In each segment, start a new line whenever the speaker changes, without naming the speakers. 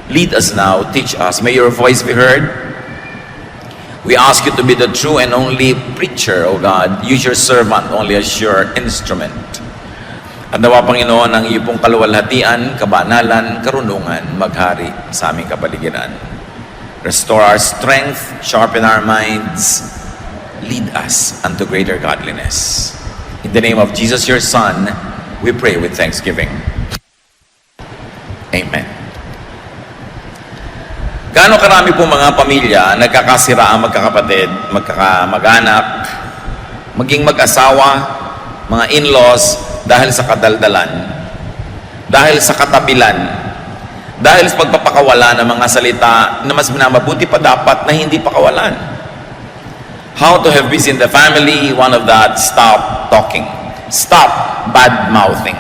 Lead us now, teach us. May your voice be heard. We ask you to be the true and only preacher, O God. Use your servant only as your instrument. At nawa, Panginoon, ang iyo pong kaluwalhatian, kabanalan, karunungan, maghari sa aming kapaligiran. Restore our strength, sharpen our minds, lead us unto greater godliness. In the name of Jesus, your Son, we pray with thanksgiving. Amen. Gaano karami po mga pamilya nagkakasira ang magkakapatid, magkakamag-anak, maging mag-asawa, mga in-laws, dahil sa kadaldalan, dahil sa katabilan, dahil sa pagpapakawala ng mga salita na mas minamabuti pa dapat na hindi pakawalan. How to have peace in the family? One of that, stop talking. Stop bad-mouthing.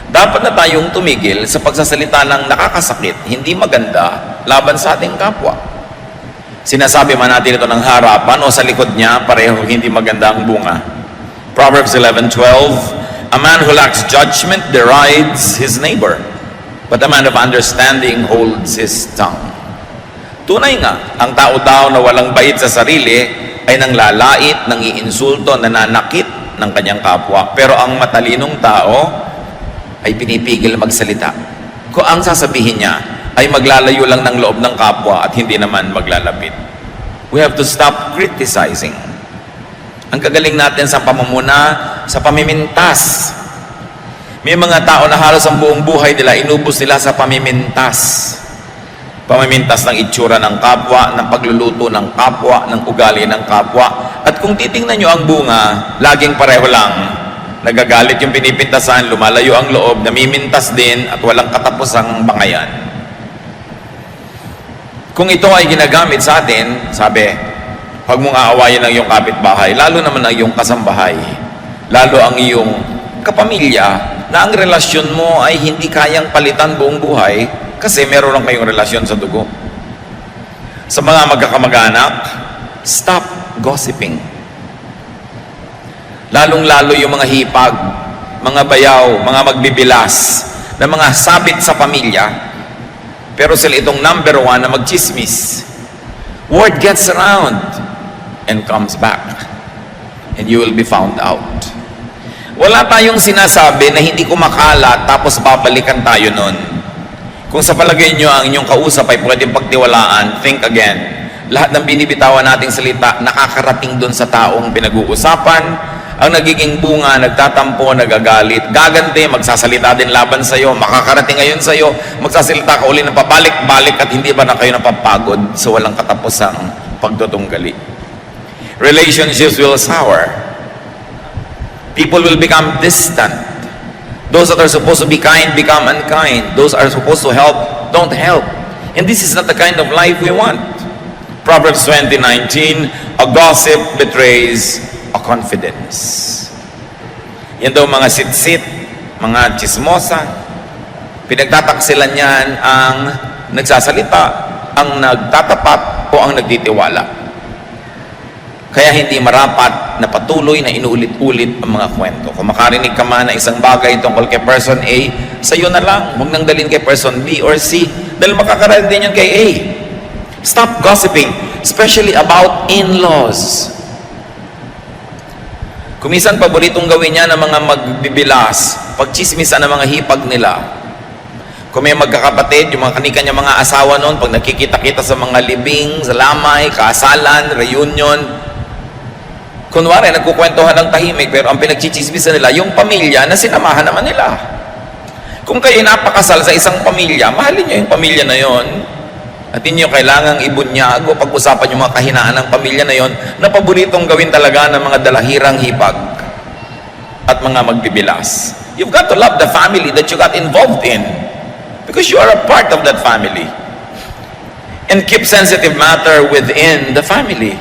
Dapat na tayong tumigil sa pagsasalita ng nakakasakit, hindi maganda, laban sa ating kapwa. Sinasabi man natin ito ng harapan o sa likod niya, pareho hindi maganda ang bunga. Proverbs 11:12, a man who lacks judgment derides his neighbor, but a man of understanding holds his tongue. Tunay nga, ang tao daw na walang bait sa sarili ay nanglalait, nangiinsulto, nananakit ng kanyang kapwa. Pero ang matalinong tao ay pinipigil magsalita. Kung ang sasabihin niya ay maglalayo lang ng loob ng kapwa at hindi naman maglalapit. We have to stop criticizing. Ang kagaling natin sa pamumuna, sa pamimintas. May mga tao na halos ang buong buhay nila, inubos nila sa pamimintas. Pamimintas ng itsura ng kapwa, ng pagluluto ng kapwa, ng ugali ng kapwa. At kung titingnan nyo ang bunga, laging pareho lang. Nagagalit yung pinipintasan, lumalayo ang loob, namimintas din, at walang katapusang bangayan. Kung ito ay ginagamit sa atin, sabi, huwag mong aawayin ang iyong kapitbahay, lalo naman ang iyong kasambahay, lalo ang iyong kapamilya, na ang relasyon mo ay hindi kayang palitan buong buhay, kasi meron lang kayong relasyon sa dugo. Sa mga magkakamag-anak, stop gossiping. Lalong-lalo yung mga hipag, mga bayaw, mga magbibilas, na mga sabit sa pamilya, pero sila itong number one na magchismis. Word gets around and comes back, and you will be found out. Wala tayong sinasabi na hindi kumakalat tapos babalikan tayo nun. Kung sa palagay nyo ang inyong kausap ay pwedeng pagtiwalaan, think again. Lahat ng binibitawan nating salita nakakarating dun sa taong pinag-uusapan. Ang nagiging bunga, nagtatampo, nagagalit, gaganti, magsasalita din laban sa'yo, makakarating ngayon sa'yo, magsasalita ka uli ng pabalik-balik at hindi ba na kayo napapagod sa walang katapusang pagtutunggali. Relationships will sour. People will become distant. Those that are supposed to be kind become unkind. Those are supposed to help don't help. And this is not the kind of life we want. Proverbs 20:19, a gossip betrays a confidence. Yan daw mga sit-sit, mga chismosa, pinagtataksilan yan ang nagsasalita, ang nagtatapat o ang nagtitiwala. Kaya hindi marapat na patuloy na inuulit-ulit ang mga kwento. Kung makarinig ka man na isang bagay tungkol kay person A, sa'yo na lang, huwag nang dalhin kay person B or C, dahil makakarinig din yan kay A. Stop gossiping, especially about in-laws. Kumisan paboritong gawin niya ng mga magbibilas, pagchismisan ng mga hipag nila. Kung may magkakapatid, yung mga kanikanya mga asawa noon, pag nakikita-kita sa mga libing, sa lamay, kasalan, reunion, kunwari, nagkukwentuhan ng tahimik, pero ang pinagchichismisan nila, yung pamilya na sinamahan naman nila. Kung kayo napakasal sa isang pamilya, mahalin niyo yung pamilya na yon. At inyo kailangang ibunyag o pag-usapan yung mga kahinaan ng pamilya na yon na paboritong gawin talaga ng mga dalahirang hipag at mga magbibilas. You've got to love the family that you got involved in because you are a part of that family. And keep sensitive matter within the family.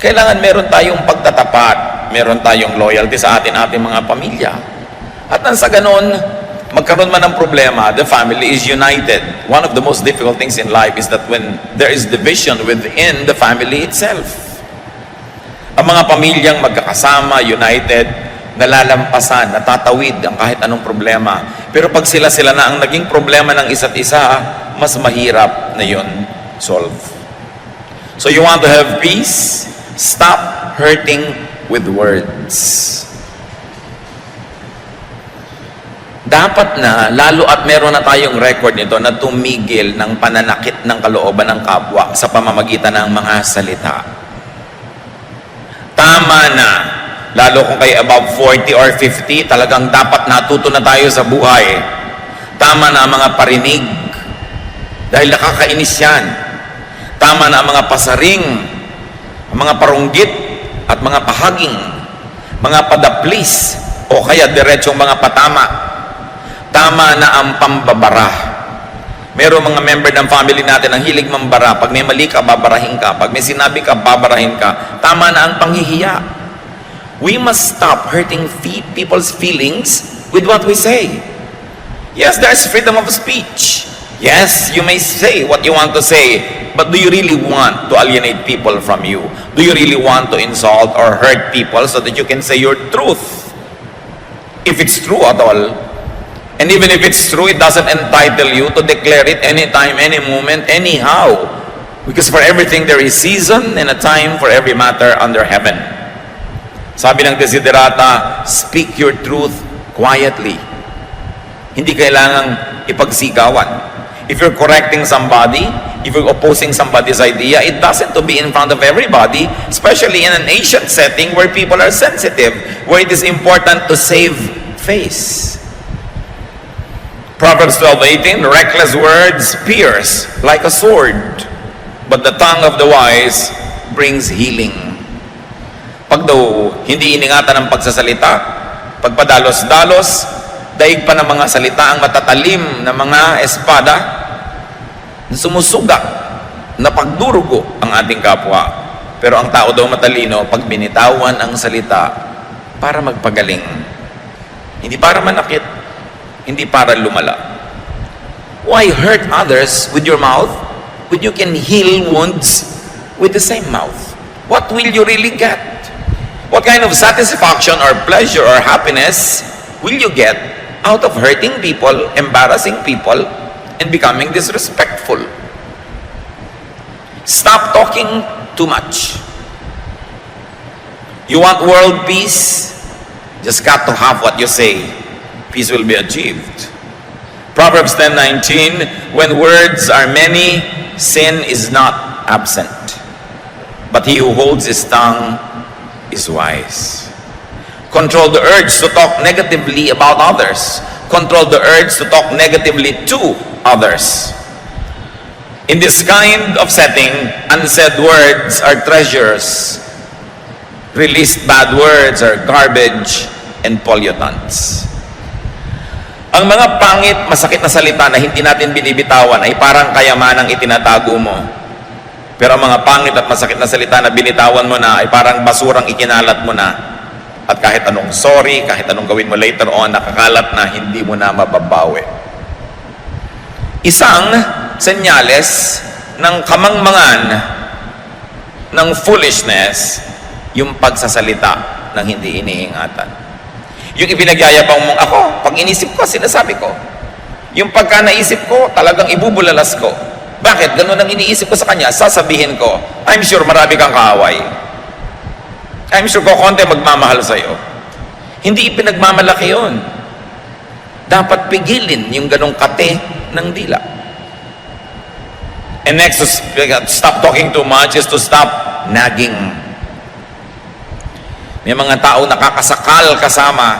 Kailangan meron tayong pagtatapat, meron tayong loyalty sa ating mga pamilya. At nang sa ganon, magkaroon man ng problema, the family is united. One of the most difficult things in life is that when there is division within the family itself. Ang mga pamilyang magkakasama, united, nalalampasan, natatawid ang kahit anong problema. Pero pag sila-sila na ang naging problema ng isa't isa, mas mahirap na yun solve. So you want to have peace? Stop hurting with words. Dapat na, lalo at meron na tayong record nito, na tumigil ng pananakit ng kalooban ng kapwa sa pamamagitan ng mga salita. Tama na. Lalo kung kayo above 40 or 50, talagang dapat natuto na tayo sa buhay. Tama na ang mga parinig, dahil nakakainis yan. Tama na ang mga pasaring, ang mga parunggit, at mga pahaging, mga padaplis, o kaya diretsong mga patama. Tama na ang pambabara. Merong mga member ng family natin ang hilig mambara. Pag may mali ka, babarahin ka. Pag may sinabi ka, babarahin ka. Tama na ang panghihiya. We must stop hurting people's feelings with what we say. Yes, there's freedom of speech. Yes, you may say what you want to say, but do you really want to alienate people from you? Do you really want to insult or hurt people so that you can say your truth? If it's true at all. And even if it's true, it doesn't entitle you to declare it anytime, any moment, anyhow. Because for everything there is season and a time for every matter under heaven. Sabi ng Desiderata, speak your truth quietly. Hindi kailangang ipagsigawan. If you're correcting somebody, if you're opposing somebody's idea, it doesn't to be in front of everybody, especially in an ancient setting where people are sensitive, where it is important to save face. Proverbs 12:18, reckless words pierce like a sword, but the tongue of the wise brings healing. Pag daw hindi iningatan ng pagsasalita, pagpadalos-dalos, daig pa ng mga salita ang matatalim na mga espada na sumusuga, na pagdurugo ang ating kapwa. Pero ang tao daw matalino, pag binitawan ang salita para magpagaling. Hindi para manakit, hindi para lumala. Why hurt others with your mouth when you can heal wounds with the same mouth? What will you really get? What kind of satisfaction or pleasure or happiness will you get out of hurting people, embarrassing people, and becoming disrespectful? Stop talking too much. You want world peace? Just got to have what you say. Peace will be achieved. Proverbs 10:19, when words are many, sin is not absent. But he who holds his tongue is wise. Control the urge to talk negatively about others. Control the urge to talk negatively to others. In this kind of setting, unsaid words are treasures. Released bad words are garbage and pollutants. Ang mga pangit, masakit na salita na hindi natin binibitawan ay parang kayamanang itinatago mo. Pero ang mga pangit at masakit na salita na binitawan mo na ay parang basurang ikinalat mo na. At kahit anong sorry, kahit anong gawin mo later on, nakakalat na, hindi mo na mababawi. Isang senyales ng kamangmangan ng foolishness, yung pagsasalita ng hindi iniingatan. Yung ipinagyayabang mong ako, pag inisip ko, sinasabi ko. Yung pagka naisip ko, talagang ibubulalas ko. Bakit? Ganun ang iniisip ko sa kanya, sasabihin ko, I'm sure marami kang kaaway. I'm sure ko konti magmamahal sa'yo. Hindi ipinagmamalaki yun. Dapat pigilin yung ganong kate ng dila. And next, to stop talking too much is to stop nagging. May mga tao nakakasakal kasama,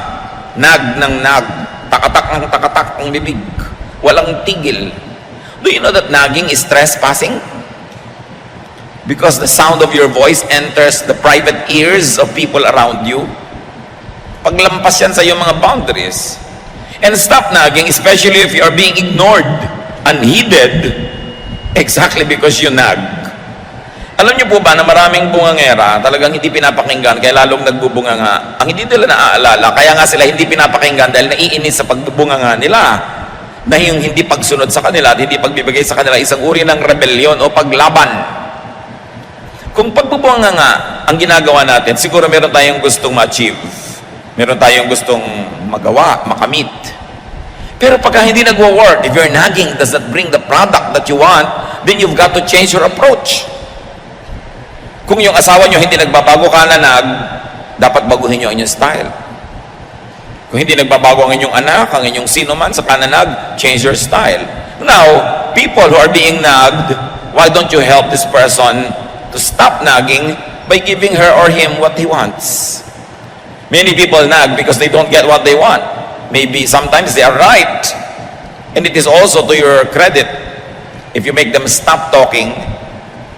nag ng nag, takatak ng takatak ang bibig, walang tigil. Do you know that nagging is trespassing? Because the sound of your voice enters the private ears of people around you. Paglampas yan sa iyong mga boundaries. And stop nagging, especially if you are being ignored, unheeded, exactly because you nag. Alam niyo po ba na maraming bungangera talagang hindi pinapakinggan kaya lalong nagbubunga nga. Ang hindi nila naaalala, kaya nga sila hindi pinapakinggan dahil naiinis sa pagbubunga nga nila. Na yung hindi pagsunod sa kanila at hindi pagbibigay sa kanila isang uri ng rebellion o paglaban. Kung pagbubunga nga ang ginagawa natin, siguro meron tayong gustong ma-achieve. Meron tayong gustong magawa, makamit. Pero pagka hindi nagwo-work, if your nagging does not bring the product that you want, then you've got to change your approach. Kung yung asawa nyo hindi nagbabago ka nanag, dapat baguhin nyo ang inyong style. Kung hindi nagbabago ang inyong anak, ang inyong sino man sa kananag, change your style. Now, people who are being nagged, why don't you help this person to stop nagging by giving her or him what he wants? Many people nag because they don't get what they want. Maybe sometimes they are right. And it is also to your credit if you make them stop talking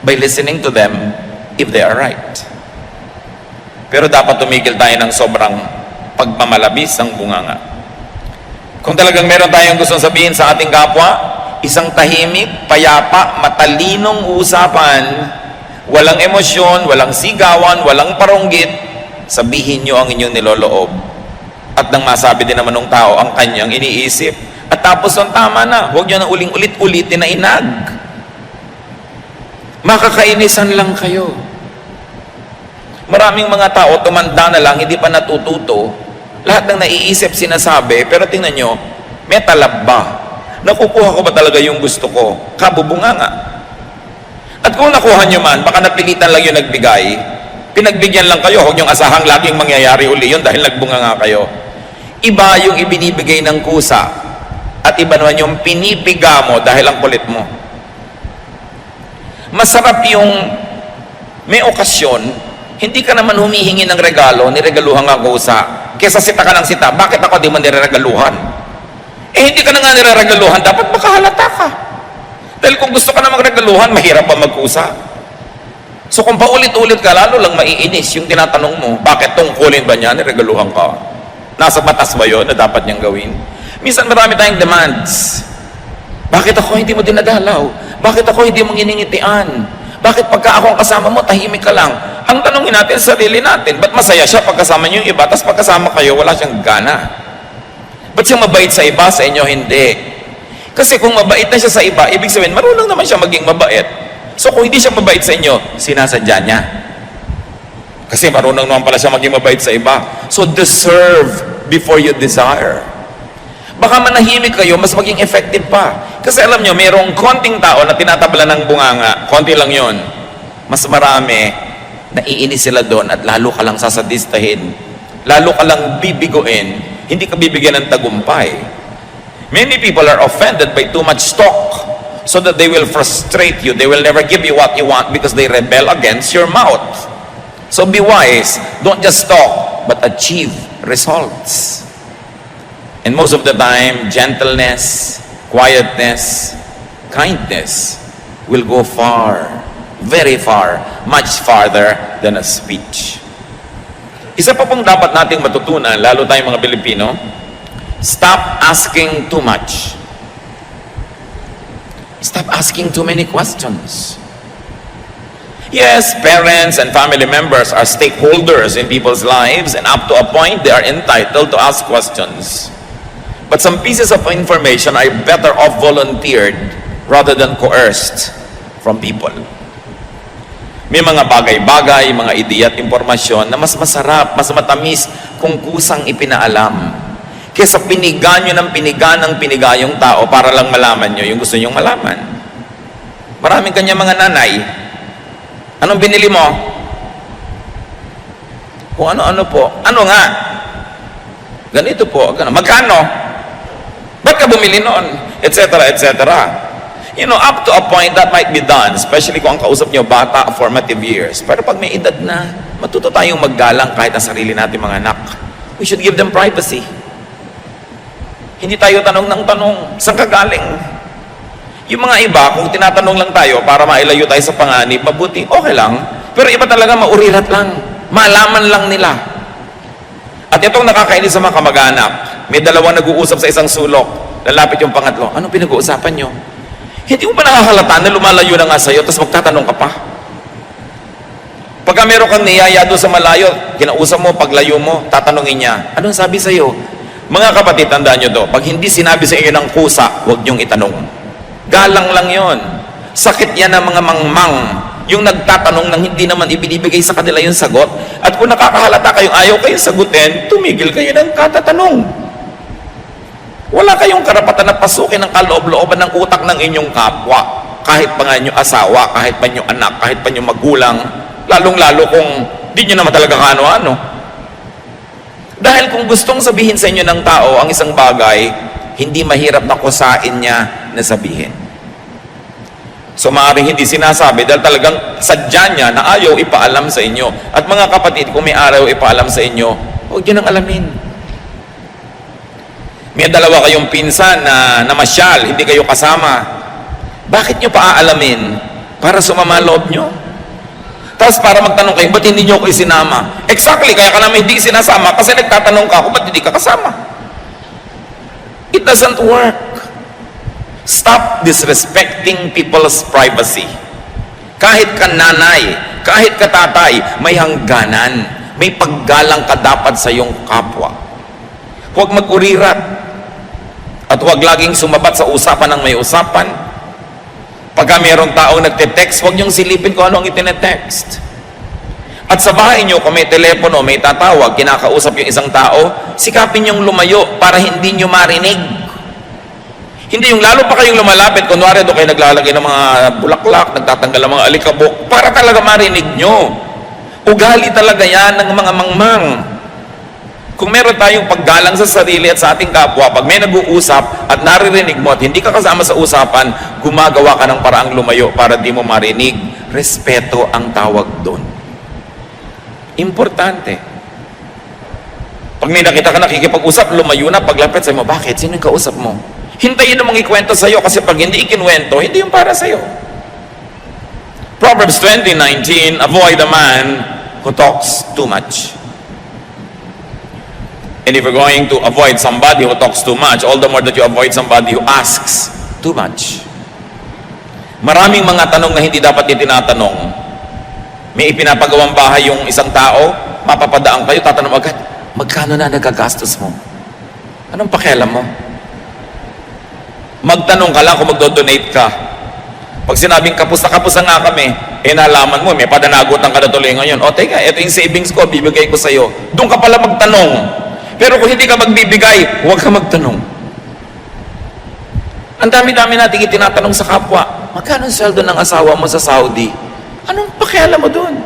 by listening to them if they are right. Pero dapat tumigil tayo ng sobrang pagmamalabis ng bunganga. Kung talagang meron tayong gustong sabihin sa ating kapwa, isang tahimik, payapa, matalinong usapan, walang emosyon, walang sigawan, walang paronggit, sabihin nyo ang inyong niloloob. At nang masabi din naman ng tao ang kanyang iniisip. At tapos ang tama na, huwag nyo na ulit-ulitin na inag. Makakainisan lang kayo. Maraming mga tao, tumanda na lang, hindi pa natututo. Lahat ng naiisip, sinasabi, pero tingnan nyo, may talab ba? Nakukuha ko ba talaga yung gusto ko? Kabubunga nga. At kung nakuha nyo man, baka napilitan lang yung nagbigay, pinagbigyan lang kayo, huwag niyong asahang laging mangyayari uli yun dahil nagbunga nga kayo. Iba yung ibinibigay ng kusa at iba naman yung pinipiga mo dahil ang kulit mo. Masarap yung may okasyon, hindi ka naman humihingi ng regalo, niregaluhan nga kusa. Kesa sita ka ng sita, bakit ako di man niregaluhan? Eh hindi ka na nga niregaluhan, dapat makahalata ka. Dahil kung gusto ka na magregaluhan, mahirap pa magkusa. So kung paulit-ulit ka, lalo lang maiinis yung tinatanong mo, bakit tungkulin ba niya, niregaluhan ka? Nasa batas ba yun na dapat niyang gawin? Minsan marami tayong demands. Bakit ako hindi mo dinadalaw? Bakit ako hindi mo nginingitian? Bakit pagka ako ang kasama mo, tahimik ka lang? Ang tanongin natin sa sarili natin, ba't masaya siya pagkasama niyo yung iba, tapos pagkasama kayo, wala siyang gana? Ba't siya mabait sa iba, sa inyo hindi? Kasi kung mabait na siya sa iba, ibig sabihin, marunong naman siya maging mabait. So kung hindi siya mabait sa inyo, sinasadya niya. Kasi marunong naman pala siya maging mabait sa iba. So deserve before you desire. Baka manahimik kayo, mas maging effective pa. Kasi alam nyo, mayroong konting tao na tinatabla ng bunganga, konti lang yon. Mas marami, naiinis sila doon at lalo ka lang sasadistahin. Lalo ka lang bibiguin, hindi ka bibigyan ng tagumpay. Many people are offended by too much talk, so that they will frustrate you. They will never give you what you want because they rebel against your mouth. So be wise. Don't just talk, but achieve results. And most of the time, gentleness, quietness, kindness will go far, very far, much farther than a speech. Isa pa pong dapat nating matutunan, lalo tayong mga Pilipino, stop asking too much. Stop asking too many questions. Yes, parents and family members are stakeholders in people's lives, and up to a point, they are entitled to ask questions. But some pieces of information are better off volunteered rather than coerced from people. May mga bagay-bagay, mga ideya at impormasyon na mas masarap, mas matamis kung kusang ipinaalam. Kesa piniga nyo ng piniga yung tao para lang malaman nyo yung gusto nyong malaman. Maraming kanya mga nanay. Anong binili mo? Kung ano-ano po. Ano nga? Ganito po. Magkano? Ba't ka bumili noon? Etc. etc. You know, up to a point that might be done, especially kung ang kausap nyo bata, formative years. Pero pag may edad na, matuto tayong maggalang kahit ang sarili natin mga anak. We should give them privacy. Hindi tayo tanong ng tanong, saan ka galing? Yung mga iba, kung tinatanong lang tayo para mailayo tayo sa panganib, mabuti, okay lang. Pero iba talaga maurirat lang. Malaman lang nila. At itong nakakainis sa mga kamag-anak, may dalawang nag-uusap sa isang sulok. Lalapit yung pangatlo, anong pinag-uusapan nyo? Hindi mo pa nakahalata na lumalayo na nga sa'yo, tapos magtatanong ka pa. Pagka meron kang niyaya doon sa malayo, kinausap mo, paglayo mo, tatanungin niya, anong sabi sa'yo? Mga kapatid, tandaan nyo to, pag hindi sinabi sa inyo ng kusa, huwag nyong itanong. Galang lang yon. Sakit yan ng mga mangmang yung nagtatanong nang hindi naman ibinibigay sa kanila yung sagot. At kung nakakahalata kayong ayaw kayong sagutin, tumigil kayo ng katatanong. Wala kayong karapatan na pasukin ang kaloob-looban ng utak ng inyong kapwa. Kahit pa nga inyong asawa, kahit pa inyong anak, kahit pa inyong magulang, lalong-lalo kung di nyo naman talaga kaano-ano. Dahil kung gustong sabihin sa inyo ng tao ang isang bagay, hindi mahirap na kusain niya na sabihin. So maaaring hindi sinasabi dahil talagang sadya niya na ayaw ipaalam sa inyo. At mga kapatid, kung may araw ipaalam sa inyo, huwag nyo nang alamin. May dalawa kayong pinsan na namasyal, hindi kayo kasama. Bakit nyo pa aalamin? Para sumama loob nyo? Tapos para magtanong kayo, ba't hindi nyo ako isinama? Exactly, kaya ka naman hindi sinasama kasi nagtatanong ka ako, ba't hindi ka kasama? It doesn't work. Stop disrespecting people's privacy. Kahit ka nanay, kahit ka tatay, may hangganan. May paggalang ka dapat sa iyong kapwa. Huwag mag-urirat. At huwag laging sumabat sa usapan ng may usapan. Pagka mayroong tao nagte-text, huwag niyong silipin kung ano ang itinetext. At sa bahay niyo, kung may telepono, may tatawag, kinakausap yung isang tao, sikapin niyong lumayo para hindi niyo marinig. Hindi yung lalo pa kayong lumalapit, kunwari doon kayo naglalagay ng mga bulaklak, nagtatanggal ng mga alikabok, para talaga marinig nyo. Ugali talaga yan ng mga mangmang. Kung meron tayong paggalang sa sarili at sa ating kapwa, pag may nag-uusap at naririnig mo at hindi ka kasama sa usapan, gumagawa ka ng paraang lumayo para di mo marinig. Respeto ang tawag doon. Importante. Pag may nakita ka nakikipag-usap, lumayo na, paglapit sa'yo mo, bakit? Sino yung kausap mo? Hintayin namang ikwento sa'yo kasi pag hindi ikinwento, hindi yung para sa'yo. Proverbs 20:19, avoid a man who talks too much. And if you're going to avoid somebody who talks too much, all the more that you avoid somebody who asks too much. Maraming mga tanong na hindi dapat itinatanong. May ipinapagawang bahay yung isang tao, mapapadaan kayo, tatanong agad, magkano na nagagastos mo? Anong pakialam mo? Magtanong ka lang kung magdo-donate ka. Pag sinabing kapos na nga kami, nalaman mo, may padanagutan ka na tuloy ngayon. O teka, ito yung savings ko, bibigay ko sa'yo. Doon ka pala magtanong. Pero kung hindi ka magbibigay, huwag ka magtanong. Ang dami-dami natin itinatanong sa kapwa, magkano ang sweldo ng asawa mo sa Saudi? Anong pakialam mo doon?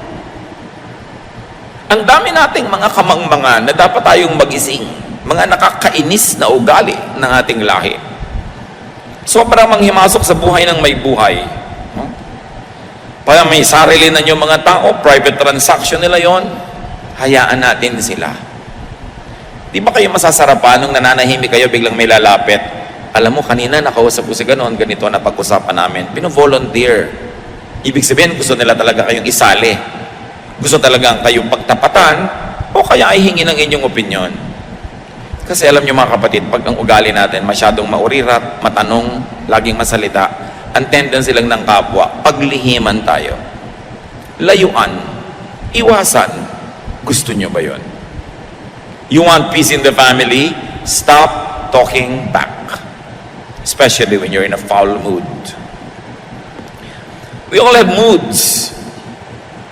Ang dami nating mga kamangmangan na dapat tayong magising, mga nakakainis na ugali ng ating lahi. Sobrang manghimasok sa buhay ng may buhay. Para may sarili na yung mga tao, private transaction nila yon, hayaan natin sila. Di ba kayo masasarapan nung nananahimik kayo, biglang may lalapit? Alam mo, kanina nakausap ko si ganon, ganito na pag-usapan namin. Pino-volunteer. Ibig sabihin, gusto nila talaga kayong isali. Gusto talaga kayong pagtapatan, o kaya ay hingi ng inyong opinyon. Kasi alam nyo mga kapatid, pag ang ugali natin masyadong maurirat, matanong, laging masalita, ang tendency lang ng kapwa, paglihiman tayo. Layuan, iwasan. Gusto nyo ba yun? You want peace in the family? Stop talking back. Especially when you're in a foul mood. We all have moods.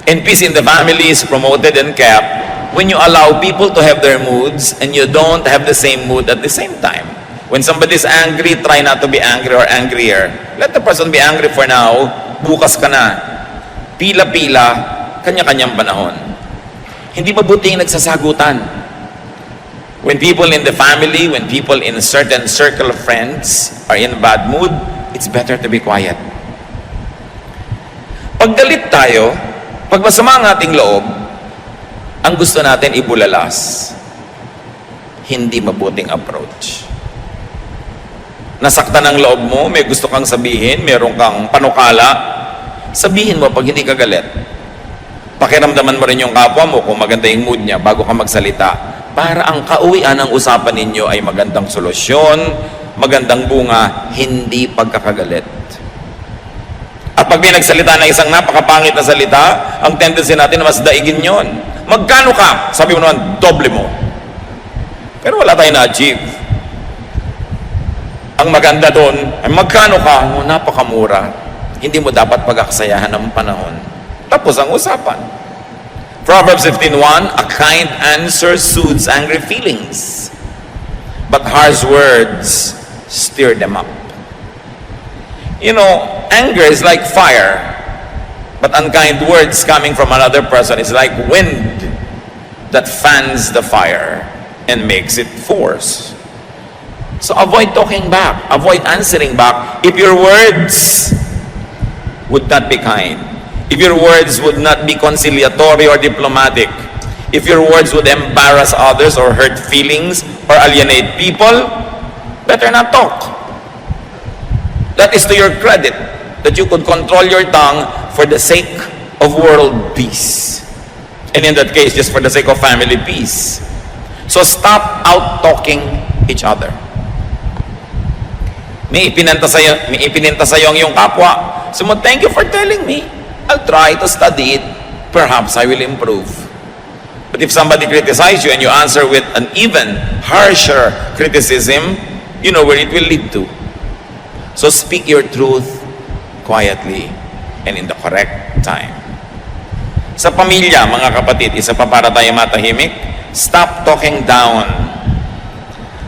And peace in the family is promoted and kept when you allow people to have their moods and you don't have the same mood at the same time. When somebody is angry, try not to be angry or angrier. Let the person be angry for now. Bukas ka na. Pila-pila, kanya-kanyang panahon. Hindi mabuti yung nagsasagutan. When people in the family, when people in a certain circle of friends are in a bad mood, it's better to be quiet. Pag galit tayo, pag masama ang ating loob, ang gusto natin ibulalas. Hindi mabuting approach. Nasaktan ang loob mo, may gusto kang sabihin, meron kang panukala, sabihin mo pag hindi ka galit. Pakiramdaman mo rin yung kapwa mo kung maganda yung mood niya bago ka magsalita. Para ang kauwian ng usapan ninyo ay magandang solusyon, magandang bunga, hindi pagkakagalit. At pag may nagsalita na isang napakapangit na salita, ang tendency natin na mas daigin yon. Magkano ka? Sabi mo naman, doble mo. Pero wala tayong na-achieve. Ang maganda doon ay magkano ka? Oh, napakamura. Hindi mo dapat pag-aksayahan ng panahon. Tapos ang usapan. Proverbs 15:1, a kind answer soothes angry feelings, but harsh words stir them up. You know, anger is like fire, but unkind words coming from another person is like wind that fans the fire and makes it force. So avoid talking back, avoid answering back if your words would not be kind, if your words would not be conciliatory or diplomatic, if your words would embarrass others or hurt feelings or alienate people, better not talk. That is to your credit, that you could control your tongue for the sake of world peace. And in that case, just for the sake of family peace. So stop out-talking each other. May ipinenta sa'yo ang iyong kapwa. So thank you for telling me. I'll try to study it. Perhaps I will improve. But if somebody criticizes you and you answer with an even harsher criticism, you know where it will lead to. So speak your truth quietly and in the correct time. Sa pamilya, mga kapatid, isa pa para tayo matahimik, stop talking down.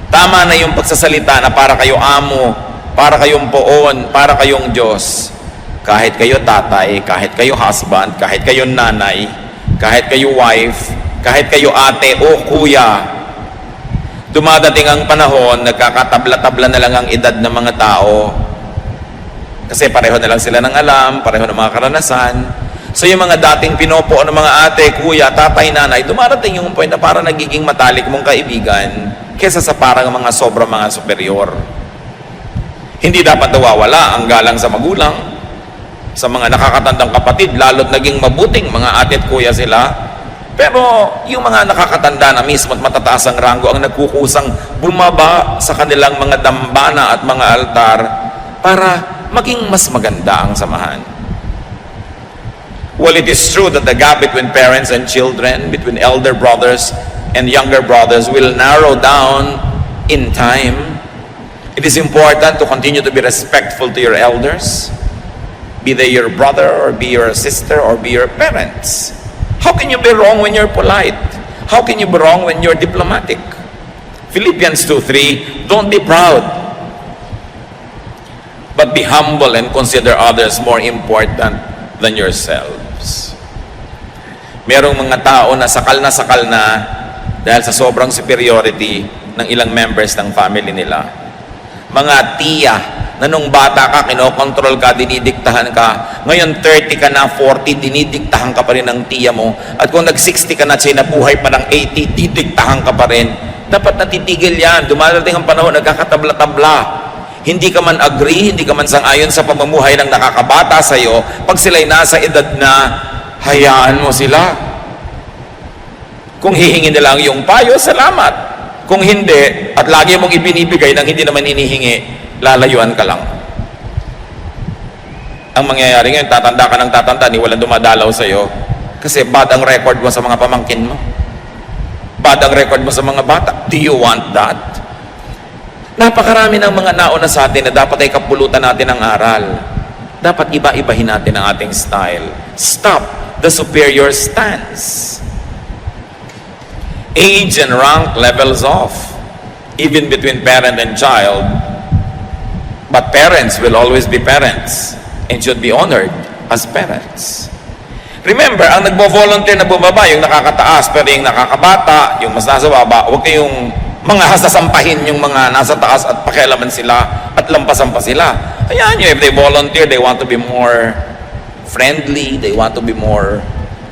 Tama na yung pagsasalita na para kayo amo, para kayong poon, para kayong Diyos. Kahit kayo tatay, kahit kayo husband, kahit kayo nanay, kahit kayo wife, kahit kayo ate o kuya, dumadating ang panahon, nagkakatabla-tabla na lang ang edad ng mga tao. Kasi pareho na lang sila ng alam, pareho ng mga karanasan. So yung mga dating pinopo ng mga ate, kuya, tatay, nanay, dumarating yung point na parang nagiging matalik mong kaibigan kesa sa parang mga sobrang mga superior. Hindi dapat nawawala ang galang sa magulang, sa mga nakakatandang kapatid, lalo't naging mabuting mga ate at kuya sila. Pero yung mga nakakatanda na mismo at matataas ang ranggo ang nagkukusang bumaba sa kanilang mga dambana at mga altar para maging mas maganda ang samahan. Well, it is true that the gap between parents and children, between elder brothers and younger brothers will narrow down in time. It is important to continue to be respectful to your elders, be they your brother or be your sister or be your parents. How can you be wrong when you're polite? How can you be wrong when you're diplomatic? Philippians 2:3, don't be proud, but be humble and consider others more important than yourselves. Merong mga tao na sakal na dahil sa sobrang superiority ng ilang members ng family nila. Mga tiya na nung bata ka, kinokontrol ka, dinidiktahan ka. Ngayon 30 ka na, 40, dinidiktahan ka pa rin ng tiya mo. At kung nag-60 ka na, siya nabuhay pa ng 80, didiktahan ka pa rin. Dapat natitigil yan. Dumadating ang panahon, nagkakatabla-tabla. Hindi ka man agree, hindi ka man sang-ayon sa pamumuhay ng nakakabata sa'yo. Pag sila'y nasa edad na, hayaan mo sila. Kung hihingi nila ang iyong payo, salamat. Kung hindi, at lagi mong ibinibigay nang hindi naman inihingi, lalayuan ka lang. Ang mangyayari ngayon, tatanda ka ng tatanda, ni walang dumadalaw sa'yo, kasi bad ang record mo sa mga pamangkin mo. Bad ang record mo sa mga bata. Do you want that? Napakarami ng mga nauna sa atin na dapat ay kapulutan natin ng aral. Dapat iba-ibahin natin ang ating style. Stop the superior stance. Age and rank levels off, even between parent and child. But parents will always be parents and should be honored as parents. Remember, ang nagbo-volunteer na bumaba, yung nakakataas, pero yung nakakabata, yung mas nasa baba, huwag kayong mga hasasampahin yung mga nasa taas at pakialaman sila at lampasan pa sila. Hayaan nyo, if they volunteer, they want to be more friendly, they want to be more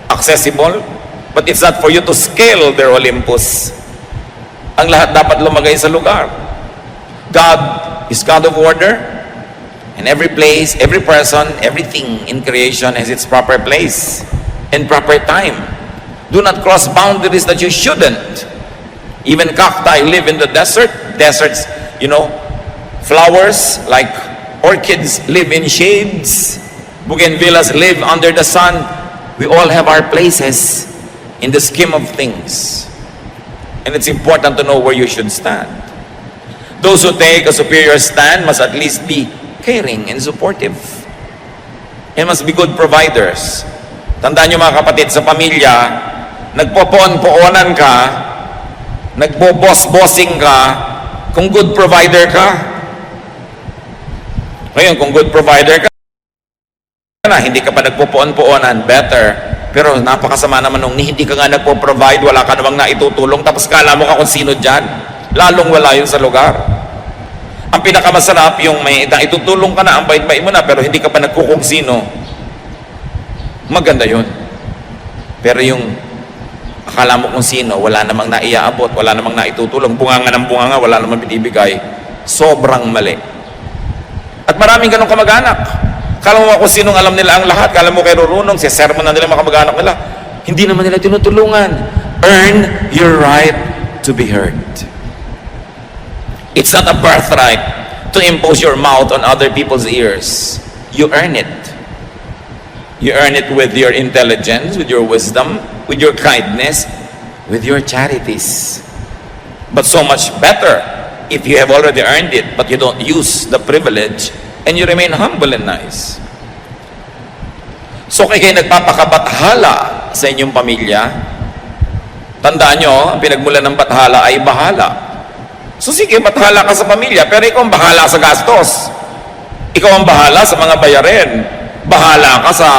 accessible, but it's not for you to scale their Olympus. Ang lahat dapat lumagay sa lugar. God is God of order, and every place, every person, everything in creation has its proper place and proper time. Do not cross boundaries that you shouldn't. Even cacti live in the desert. Deserts, flowers like orchids live in shades. Bougainvilleas live under the sun. We all have our places in the scheme of things. And it's important to know where you should stand. Those who take a superior stand must at least be caring and supportive. And must be good providers. Tandaan nyo mga kapatid, sa pamilya, nagpopoon-poonan ka, nagbo-boss-bossing ka, kung good provider ka. Ngayon, kung good provider ka na, hindi ka pa nagpopoon-poonan, better. Pero napakasama naman nung hindi ka nga nagpo-provide, wala ka namang naitutulong, tapos kala mo ka kung sino dyan. Lalong wala yun sa lugar. Ang pinakamasarap, yung may itutulong ka na, ang bait-bait mo na, pero hindi ka pa nagkukung sino. Maganda yun. Pero yung akala mo kung sino, wala namang naiaabot, wala namang naitutulong, bunganga ng bunganga, wala namang binibigay, sobrang mali. At maraming ganong kamag-anak. Kala mo kung sinong alam nila ang lahat, kala mo kay Rurunong, si sermon na nila mga kamag-anak nila. Hindi naman nila tinutulungan. Earn your right to be heard. It's not a birthright to impose your mouth on other people's ears. You earn it. You earn it with your intelligence, with your wisdom, with your kindness, with your charities. But so much better if you have already earned it, but you don't use the privilege and you remain humble and nice. So kung kayo nagpapakabathala sa inyong pamilya, tandaan nyo, ang pinagmula ng bathala ay bahala. So sige, bathala ka sa pamilya, pero ikaw ang bahala sa gastos. Ikaw ang bahala sa mga bayarin. Bahala ka sa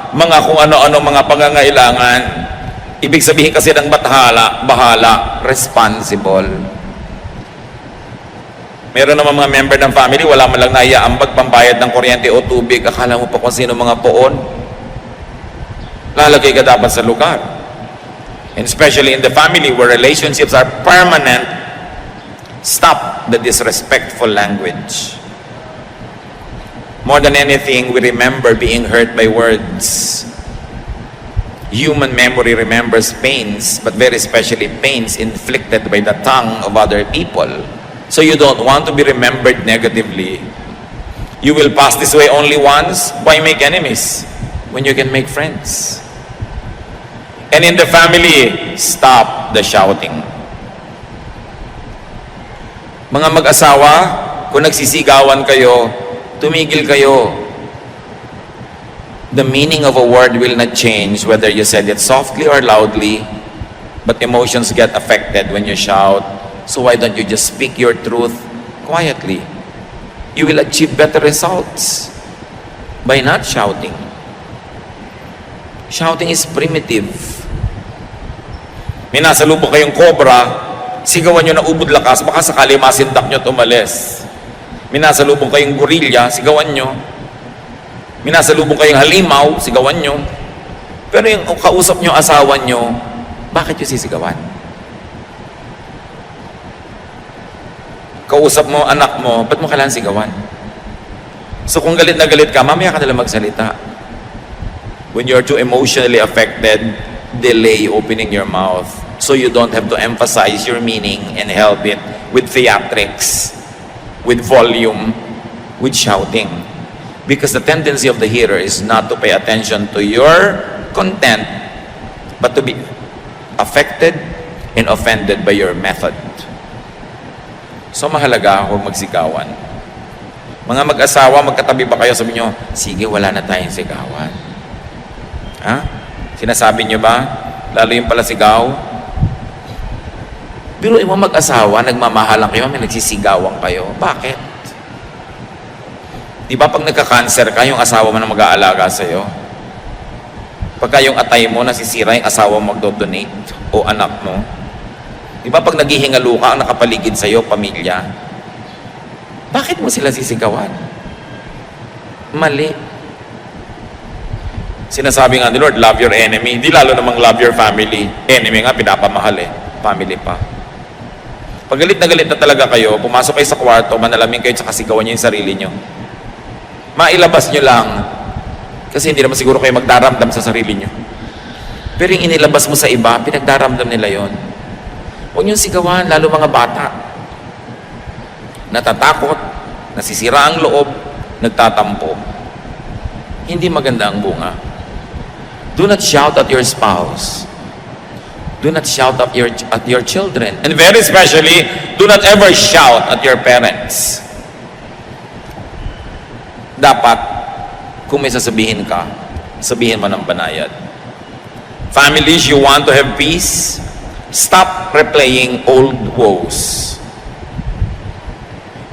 mga kung ano-ano mga pangangailangan. Ibig sabihin kasi ng bathala, bahala, responsible. Meron naman mga member ng family, wala man lang naiaambag pambayad ng kuryente o tubig. Akala mo pa kung sino mga poon. Lalagay ka dapat sa lugar. And especially in the family where relationships are permanent, stop the disrespectful language. More than anything, we remember being hurt by words. Human memory remembers pains, but very especially pains inflicted by the tongue of other people. So you don't want to be remembered negatively. You will pass this way only once. Why make enemies when you can make friends? And in the family, stop the shouting. Mga mag-asawa, kung nagsisigawan kayo, tumigil kayo. The meaning of a word will not change whether you said it softly or loudly, but emotions get affected when you shout. So why don't you just speak your truth quietly? You will achieve better results by not shouting. Shouting is primitive. May nasalubong kayong cobra, sigawan nyo na ubod lakas, baka sakali masindak nyo at umalis. Minasalubong kayong gorilya, sigawan nyo. Minasalubong kayong halimaw, sigawan nyo. Pero yung kausap nyo, asawa nyo, bakit nyo sisigawan? Kausap mo, anak mo, ba't mo kailangan sigawan? So kung galit na galit ka, mamaya ka nalang magsalita. When you're too emotionally affected, delay opening your mouth so you don't have to emphasize your meaning and help it with theatrics, with volume, with shouting. Because the tendency of the hearer is not to pay attention to your content, but to be affected and offended by your method. So mahalaga, huwag magsigawan. Mga mag-asawa, magkatabi ba kayo? Sabi nyo, sige, wala na tayong sigawan. Ha? Sinasabi nyo ba? Lalo yung pala sigaw? Pero yung mag-asawa, nagmamahalan kayo, may nagsisigawan kayo. Bakit? Di ba pag nagka-cancer ka, yung asawa mo na mag-aalaga sa'yo? Pagka yung atay mo, nasisira yung asawa mo magdo-donate o anak mo? Di ba pag naghihingalo ka, ang nakapaligid sa'yo, pamilya? Bakit mo sila sisigawan? Mali. Sinasabi nga ni Lord, love your enemy. Di lalo namang love your family. Enemy nga, pinapamahal eh. Family pa. Pag galit na talaga kayo, pumasok kayo sa kwarto, manalamin kayo, tsaka sigawan nyo yung sarili nyo. Mailabas nyo lang. Kasi hindi naman siguro kayo magdaramdam sa sarili nyo. Pero yung inilabas mo sa iba, pinagdaramdam nila yon. Huwag nyo sigawan, lalo mga bata. Natatakot, nasisira ang loob, nagtatampo. Hindi maganda ang bunga. Do not shout at your spouse. Do not shout at your children. And very especially, do not ever shout at your parents. Dapat, kung may sasabihin ka, sabihin mo ng banayad. Families, you want to have peace? Stop replaying old woes.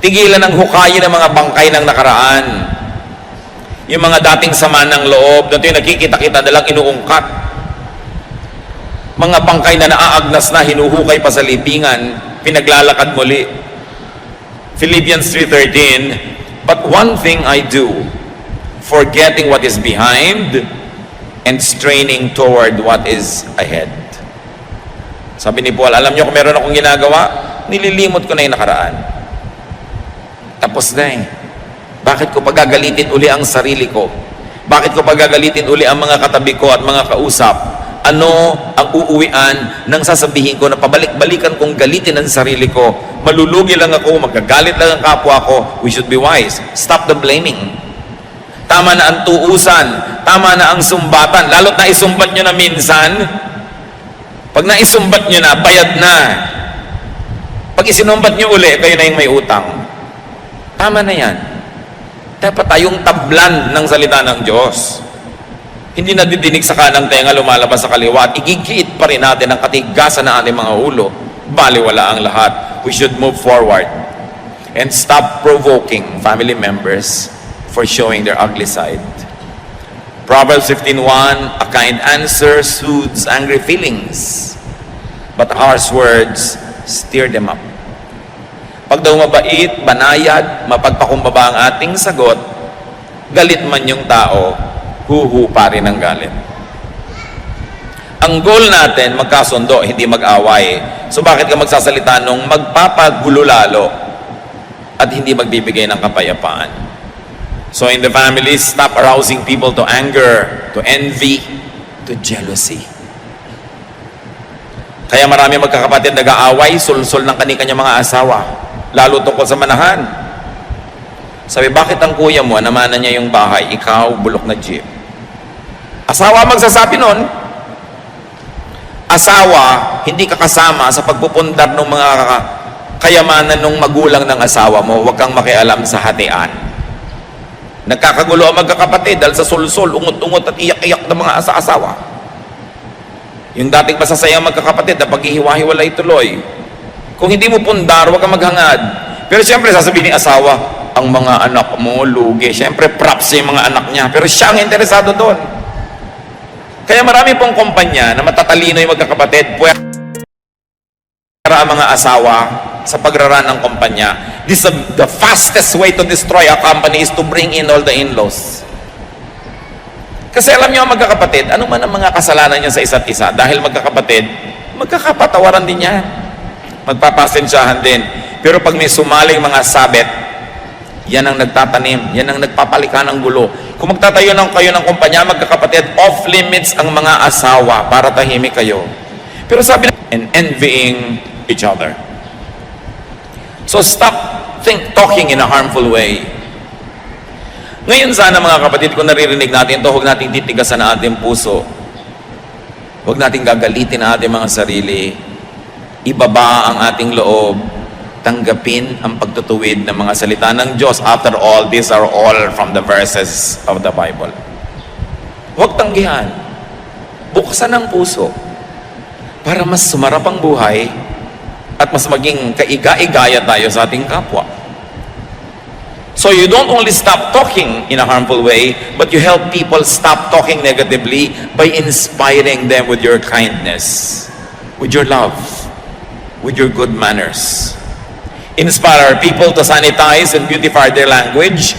Tigilan ang hukayin ng mga bangkay ng nakaraan. Yung mga dating sama ng loob, dito yung nakikita-kita na lang inuungkat. Mga bangkay na naaagnas na, hinuhukay pa sa libingan, pinaglalakad muli. Philippians 3:13, but one thing I do, forgetting what is behind and straining toward what is ahead. Sabi ni Paul, alam niyo kung meron akong ginagawa, nililimot ko na yung nakaraan. Tapos na eh. Bakit ko pagagalitin uli ang sarili ko? Bakit ko pagagalitin uli ang mga katabi ko at mga kausap? Ano ang uuwian nang sasabihin ko na pabalik-balikan kong galitin ang sarili ko? Malulugi lang ako, magagalit lang ang kapwa ko. We should be wise. Stop the blaming. Tama na ang tuusan. Tama na ang sumbatan. Lalo't na isumbat nyo na minsan. Pag naisumbat nyo na, bayad na. Pag isinumbat nyo uli, kayo na yung may utang. Tama na yan. Dapat tayong tablan ng salita ng Diyos. Hindi nadidinig sa kanang tenga, lumalabas sa kaliwa, at igigiit pa rin natin ang katigasan ng ating mga ulo. Baliwala ang lahat. We should move forward and stop provoking family members for showing their ugly side. Proverbs 15:1, a kind answer soothes angry feelings, but harsh words stir them up. Pag daw mabait, banayad, mapagpakumbaba ang ating sagot, galit man yung tao, huhupa rin ang galit. Ang goal natin, magkasundo, hindi mag-away. So bakit ka magsasalita nung magpapagulo lalo at hindi magbibigay ng kapayapaan? So in the family, stop arousing people to anger, to envy, to jealousy. Kaya marami magkakapatid nag-aaway, sulsul ng kani-kanya mga asawa, lalo tungkol sa manahan. Sabi, bakit ang kuya mo, namanan niya yung bahay, ikaw, bulok na jeep? Asawa magsasabi nun. Asawa, hindi ka kasama sa pagpupundar ng mga kayamanan ng magulang ng asawa mo. Huwag kang makialam sa hatian. Nagkakagulo ang magkakapatid dahil sa sulsul, ungot-ungot at iyak-iyak ng mga asawa. Yung dating masasayang magkakapatid na paghihiwa-hiwalay tuloy. Kung hindi mo pundar, huwag kang maghangad. Pero siyempre, sasabihin ni asawa, ang mga anak mo, lugi. Siyempre, props yung mga anak niya. Pero siya ang interesado doon. Kaya marami pong kumpanya na matatalino yung magkakapatid, para ang mga asawa sa pagraran ng kumpanya. This is the fastest way to destroy a company is to bring in all the in-laws. Kasi alam niyo ang magkakapatid, ano man ang mga kasalanan niya sa isa't isa, dahil magkakapatid, magkakapatawaran din niya. Magpapasensyahan din. Pero pag may sumaling mga sabit, yan ang nagtatanim, yan ang nagpapalikan ng gulo. Kung magtatayo ng kayo ng kumpanya, magkakapatid, off limits ang mga asawa para tahimik kayo. Pero sabi na, and envying each other. So stop talking in a harmful way. Ngayon sana mga kapatid, kung naririnig natin ito, huwag natin titigasan ang ating puso. Huwag natin gagalitin ang ating mga sarili. Ibaba ang ating loob. Tanggapin ang pagtutuwid ng mga salita ng Diyos. After all, these are all from the verses of the Bible. Huwag tanggihan. Buksan ang puso para mas sumarap ang buhay at mas maging kaiga-igaya tayo sa ating kapwa. So you don't only stop talking in a harmful way, but you help people stop talking negatively by inspiring them with your kindness, with your love, with your good manners. Inspire people to sanitize and beautify their language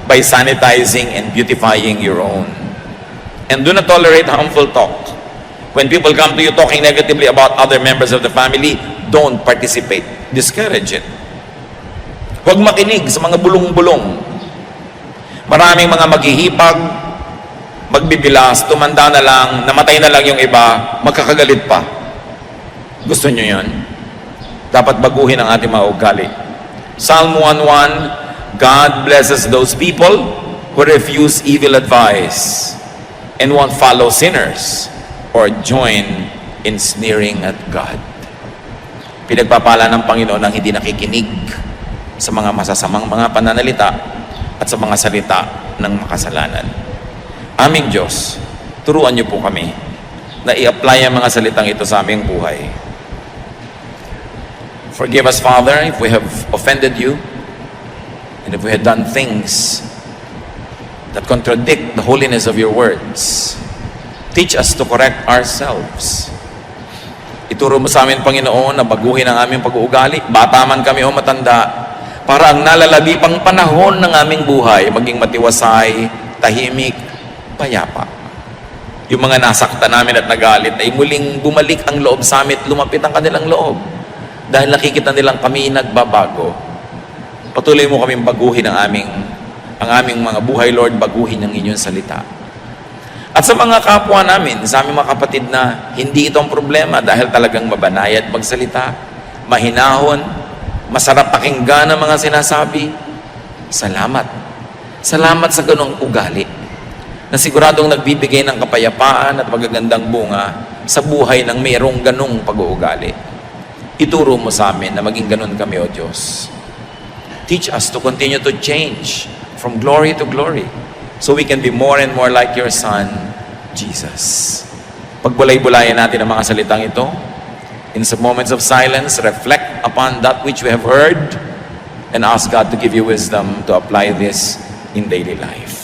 by sanitizing and beautifying your own. And do not tolerate harmful talk. When people come to you talking negatively about other members of the family, don't participate. Discourage it. Huwag makinig sa mga bulong-bulong. Maraming mga maghihipag, magbibilas, tumanda na lang, namatay na lang yung iba, magkakagalit pa. Gusto nyo yun? Dapat baguhin ang ating mga ugali. Psalm 1:1, God blesses those people who refuse evil advice and won't follow sinners or join in sneering at God. Pinagpapala ng Panginoon ang hindi nakikinig sa mga masasamang mga pananalita at sa mga salita ng makasalanan. Aming Diyos, turuan niyo po kami na i-apply ang mga salitang ito sa aming buhay. Forgive us, Father, if we have offended you and if we had done things that contradict the holiness of your words. Teach us to correct ourselves. Ituro mo sa amin, Panginoon, na baguhin ang aming pag-uugali, bata man kami o matanda, para ang nalalabi pang panahon ng aming buhay maging matiwasay, tahimik, payapa. Yung mga nasaktan namin at nagalit ay muling bumalik ang loob sa amin, lumapit ang kanilang loob. Dahil nakikita nilang kami nagbabago. Patuloy mo kaming baguhin ang aming mga buhay, Lord, baguhin ang inyong salita. At sa mga kapwa namin, sa aming mga kapatid na hindi ito ang problema dahil talagang mabanayad magsalita, mahinahon, masarap pakinggan ang mga sinasabi. Salamat. Salamat sa ganong ugali na siguradong nagbibigay ng kapayapaan at magagandang bunga sa buhay ng mayroong ganong pag-uugali. Ituro mo sa amin na maging ganon kami, O Diyos. Teach us to continue to change from glory to glory, so we can be more and more like your Son, Jesus. Pagbulay-bulayan natin ang mga salitang ito. In some moments of silence, reflect upon that which we have heard and ask God to give you wisdom to apply this in daily life.